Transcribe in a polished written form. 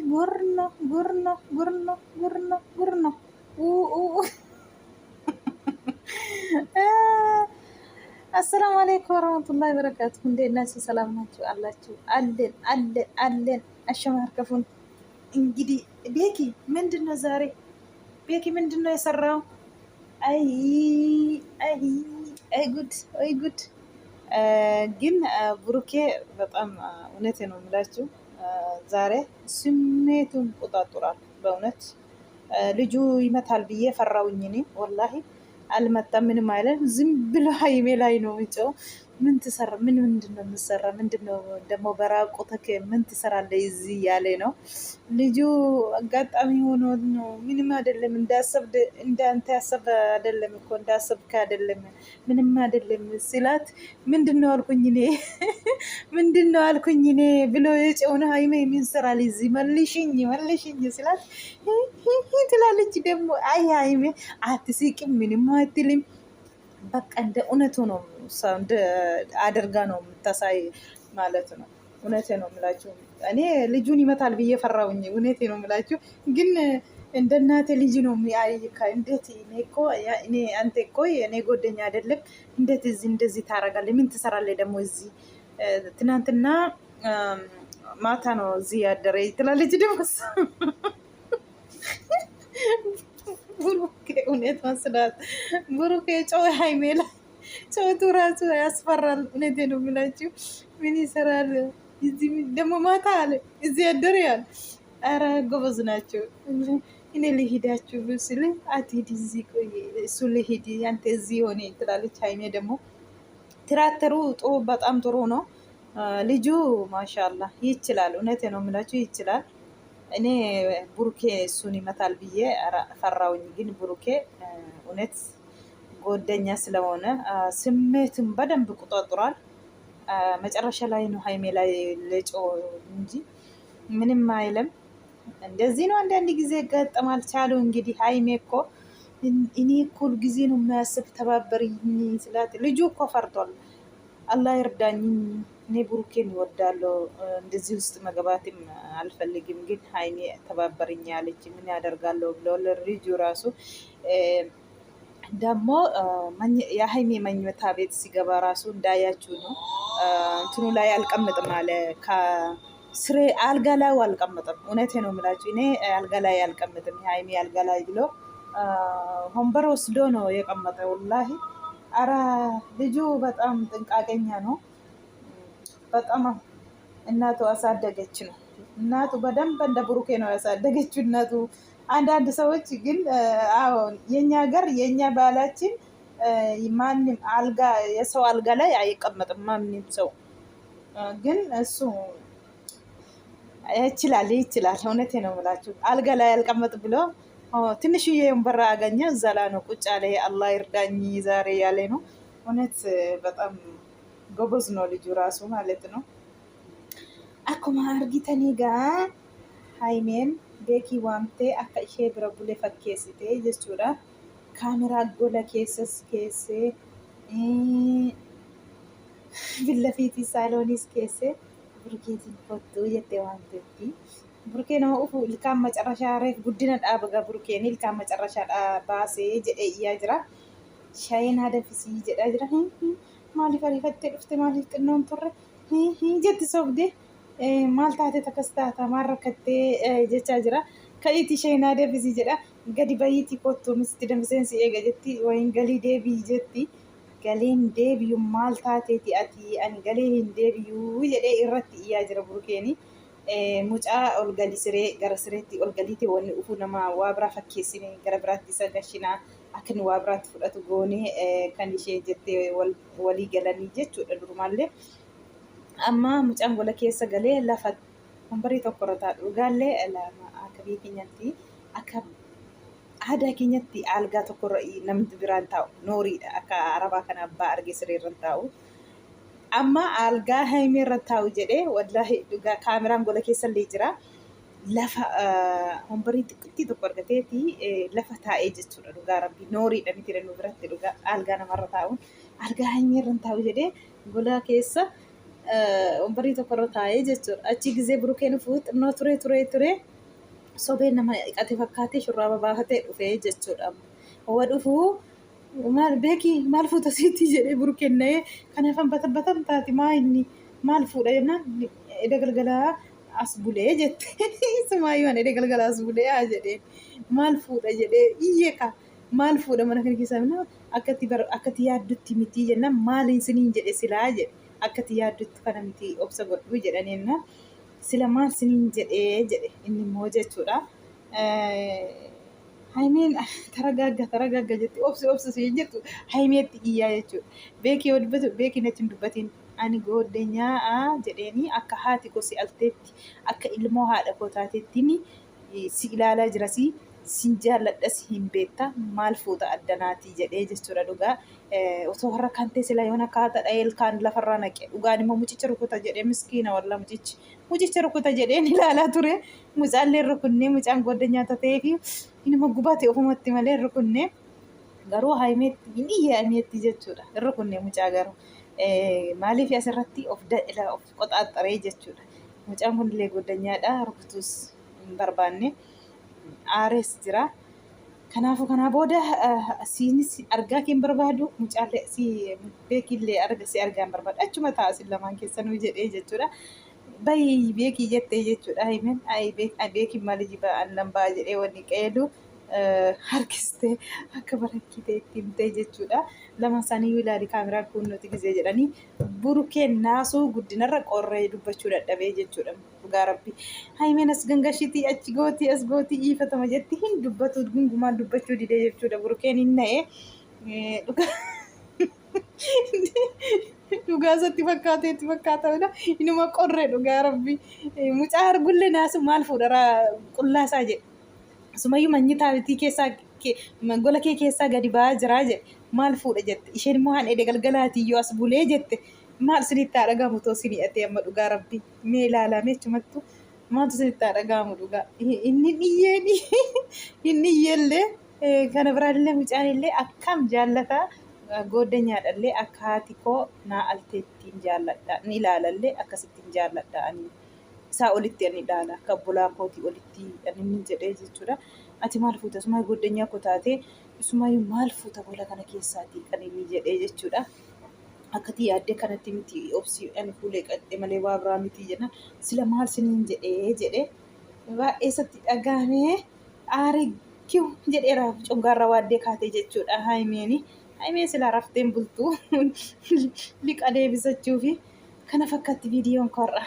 Gurno, gurno, gurno, gurno, gurno. Uh. አሰላሙ አለይኩም ወራህመቱላሂ ወበረካቱ። እንዴት ናችሁ? ሰላም ናችሁ አላችሁ? አለን አሸማርከፉን። እንግዲህ ቤኪ ምንድነው ዛሬ ቤኪ ምንድነው የሰራው? አይ አይ አይ ጉድ አይ ጉድ። ግን ብሩኬ በጣም እውነቴ ነው የምላችሁ ዛሬ ስሜቱን ቆጣጥሯል። በእውነት ልጁ ይመታል ብዬ ፈራውኝ እኔ ወላሂ አልመጣም። ምንም አይደል። ዝም ብሎ ሀይሜ ላይ ነው የሚጮው። ምን ትሰራ? ምንድነው የምትሰራ? ምንድነው ደግሞ በራቁትህ ምን ትሰራለህ እዚህ ያለ ነው ልጁ። አጋጣሚ ሆኖ ነው። ምንም አይደለም። እንዳንተ ያሰበ አይደለም እኮ እንዳሰብክ አይደለም። ምንም አይደለም ሲላት ምንድነው አልኩኝ እኔ ምንድነው አልኩኝ እኔ ብሎ የጮውን ሀይሜ ምን ትሰራለህ እዚህ መልሽኝ ሲላት ትላለች ደግሞ። አይ ሀይሜ አትስቂም፣ ምንም አትልም። በቃ እንደ እውነቱ ነው እንደ አድርጋ ነው የምታሳይ ማለት ነው። እውነቴ ነው የምላችሁ እኔ ልጁን ይመታል ብዬ ፈራውኝ። እውነቴ ነው የምላችሁ ግን እንደ እናቴ ልጅ ነው የሚያይካ። እንዴት እኔ አንተ እኮ እኔ ጎደኛ አይደለም እንዴት እዚህ እንደዚህ ታረጋለህ? ምን ትሰራለህ ደግሞ እዚህ? ትናንትና ማታ ነው እዚህ ያደረ ትላለች ደግሞ ብሩኬ እውነት መስላት ብሩኬ ጨው ሀይሜ ላይ ጨውቱ ራሱ ያስፈራል። እውነቴ ነው የምላችሁ ምን ይሰራል እዚህ ደግሞ ማታ አለ እዚህ ያደረ ያለ። ኧረ ጎበዝ ናቸው። እኔ ልሂዳችሁ ስል አትሂድ እዚህ ቆይ እሱ ልሂድ ያንተ እዚህ ሆኔ ትላለች ሀይሜ ደግሞ። ትራተሩ ጥሩ በጣም ጥሩ ነው ልጁ ማሻአላህ ይችላል። እውነቴ ነው የምላችሁ ይችላል። እኔ ብሩኬ እሱን ይመታል ብዬ ፈራውኝ። ግን ብሩኬ እውነት ጎደኛ ስለሆነ ስሜቱን በደንብ ቁጣጥሯል። መጨረሻ ላይ ነው ሀይሜ ላይ ለጮ እንጂ ምንም አይለም። እንደዚህ ነው አንዳንድ ጊዜ ገጠማል ቻሉ። እንግዲህ ሀይሜ እኮ እኔ እኮ ጊዜ ነው የሚያስብ ተባበርኝ ስላት ልጁ እኮ ፈርቷል። አላህ ይርዳኝ። እኔ ብሩኬን ይወዳለሁ። እንደዚህ ውስጥ መግባትም አልፈልግም። ግን ሀይሜ ተባበርኝ ያለች ምን ያደርጋለሁ ብሎ ልጁ ራሱ ደግሞ የሀይሜ መኝታ ቤት ሲገባ ራሱ እንዳያችሁ ነው እንትኑ ላይ አልቀምጥም አለ ከስሬ አልጋ ላይ አልቀምጥም። እውነቴ ነው የምላችሁ እኔ አልጋ ላይ አልቀምጥም የሀይሜ አልጋ ላይ ብሎ ወንበር ወስዶ ነው የቀመጠ። ወላሂ አረ ልጁ በጣም ጥንቃቀኛ ነው። በጣም እናቱ አሳደገች ነው። እናቱ በደንብ እንደ ብሩኬ ነው ያሳደገችው እናቱ። አንዳንድ ሰዎች ግን አሁን የኛ ሀገር የኛ ባህላችን ማንም አልጋ የሰው አልጋ ላይ አይቀመጥም ማንም ሰው። ግን እሱ ይችላል። እውነቴ ነው የምላችሁ አልጋ ላይ አልቀመጥ ብሎ ትንሽዬ ወንበር አገኘ እዛ ላይ ነው ቁጭ ያለ። አላህ ይርዳኝ ዛሬ ያለ ነው። እውነት በጣም ጎበዝ ነው ልጁ ራሱ ማለት ነው። አኩማ አርጊተኒ ጋ ሀይሜን ቤኪ ዋምቴ አካ ኢሼ ብረ ቡሌ ፈኬስቴ ጀቹudha ካሜራ ጎለ ኬሰስ ኬሴ ፊለፊቲ ሳሎኒስ ኬሴ ብሩኬቲን ፎቶ የቴ ዋምቴቲ ብሩኬ ነው ኡፉ ልካም መጨረሻ ሬፍ ጉዲና ዳበጋ ብሩኬን ልካም መጨረሻ ባሴ ጀደ ያጅራ ሻይና ደፍሲ ጀዳ ጅራ ማሊፍ አሪፈቴ ዱፍቴ ማሊፍ ጥኖን ቱረ ጀት ሶብዴ ማልታቴ ተከስታታ ማረከቴ ጀቻ ጅራ ከኢቲ ሻይና ደፍሲ ጀዳ ገዲ በይቲ ኮቶ ምስቲ ደምሴንሲ ኤጋ ጀቲ ወይን ገሊ ዴቢ ጀቲ ገሊን ዴቢዩ ማልታቴቲ አቲ አን ገሊን ዴቢዩ ጀደ ኢረቲ ያጅራ ብሩኬኒ ሙጫ ኦልገሊ ስሬ ገረ ስሬቲ ኦልገሊቲ ወኒ ኡፉ ነማ ዋብራ ፈኬሲኒ ገረ ብራቲ ሰጋሽና አክን ዋብራት ፍለቱ ጎኒ ከንዲሼ ጀቴ ወሊ ገለኒ ጀቹudha durumallee amma mucaan gola keessa galee lafa wambarii tokko irra taa'u dhugaallee akka biyya keenyatti akka aadaa keenyatti algaa tokko irra namni biraan taa'u nooriidha. Akka arabaa kana abbaa argee siree irra taa'u. Amma algaa haimee irra taa'u jedhee wallahi dhugaa kaameraan gola keessa illee jira. Lafa wambarii xiqqittii tokko argateeti lafa taa'ee jechuudha. Dhugaa rabbi nooriidha miti nu biratti dhugaa algaa namarra taa'uun algaa haimee irra taa'u jedhee gola keessa wombarii tokkorra taa'ee jechuudha. Achi gizee burukeen xinnoo ture. Sobeen nama dhiqate fakkaatee shurraaba baafatee dhufee jechuudha. Hawwa dhufuu maal beekii maal fuuta siitii jedhee burukeen na'ee kanaafan batan taati maal fuudha jennaan edda galgalaa as bulee jette. Sumaayyuun edda galgalaa as bulee haa jedheen maal fuudha jedhee iyyee ka maal fuudha mana kana keessaa akkati yaaddutti miti jennaan maaliin siniin jedhe silaa jedhe akkati yaaddutti kana miti obsa godhuu jedhaniinna sila maal siniin jedhe inni immoo jechuudha. Haimeen taragaagga jetti obsi siin jettu haimeetti iyyaa jechuudha. Beekii yoo dubbatu beekii natti hin dubbatiin ani gooddeenyaa jedheeni akka haati koo si alteetti akka ilmoo haadha koo taateettiin si ilaalaa jirasi sin jaalladhas hin beekta maal fuuta addanaatii jedhee jechuudha dhugaa. Otoo har'a kan ta'e sila yoon akka haata dha'ee ilkaan lafarraa naqe dhugaan immoo mucicha rukuta jedhee miskiina walla mucicha rukuta jedheen ilaalaa ture. Mucaallee rukunnee mucaan gooddeenyaa ta'ee fi inuma gubate ofumatti malee rukunnee garuu haimeetti jechuudha. Rukunnee mucaa garuu maaliif asirratti of qoxaaxaree jechuudha. Mucaan kunillee gooddeenyaadha rukutus hin barbaanne. Aares jira. Kanaafuu kanaa booda siinis argaa keen barbaadu mucaallee si beekillee argaa hin barbaadu. Achuma taa'asin lamaan keessanuu jedhee jechuudha. Bayi beekii jettee jechuudha. Himeen beekiin maali jibaa annan ba'a jedhee wanni qeedu harkistee akka barakkitee itti himtee jechuudha. Lama isaanii ilaali kaameraan kun nuti gizee jedhanii burukeen naasuu guddinarra qorree dubbachuu dadhabee jechuudha. Dhugaa rabbi. Haimeen as gangashiitii achi gootii as gootii iifatama jetti hin dubbatu gungumaan dubbachuu didee jechuudha. Burukeen hin na'ee dhugaa isatti fakkaatamudha. Inuma qorree dhugaa rabbi. Mucaa argullee naasu maal fuudhara qullaasaa jedhe. Sumayyuu manyitaa bitii keessaa gola kee keessaa gadi ba'aa jiraa jedhe maal fuudha jette. Isheen immoo haan edee galgalaatiyyoo as bulee jette. Maal sinitti haa dhagaamu too sin hidhatee amma dhugaa rabbi mee ilaalame achumattu maaltu sinitti haa dhagaamu dhugaa inni iyyeellee kana biraallee mucaanillee akkam jaallata gooddeenyaadhallee akka haati koo naa alteettiin jaalladha ni ilaalallee akkasittiin jaalladha ani isaa olitti ani ilaala akka bulaa kootii olitti inni jedhee jechuudha. Ati maal fuuta sumaa gooddeenyaa koo taatee isumayyuu maal fuuta gola kana keessaatii kan inni jedhee jechuudha. Akkati yaaddee kanatti miti obsi ani fuulee qadhee malee waa biraa miti jenna sila maal siniin jedhee baay'eessatti dhagahamee aarii kiw jedheera cungaarra waaddee kaatee jechuudha. Haimeen sila rafteen bultuu liqa deebisachuu fi kana fakkaatti viidiyoon korra.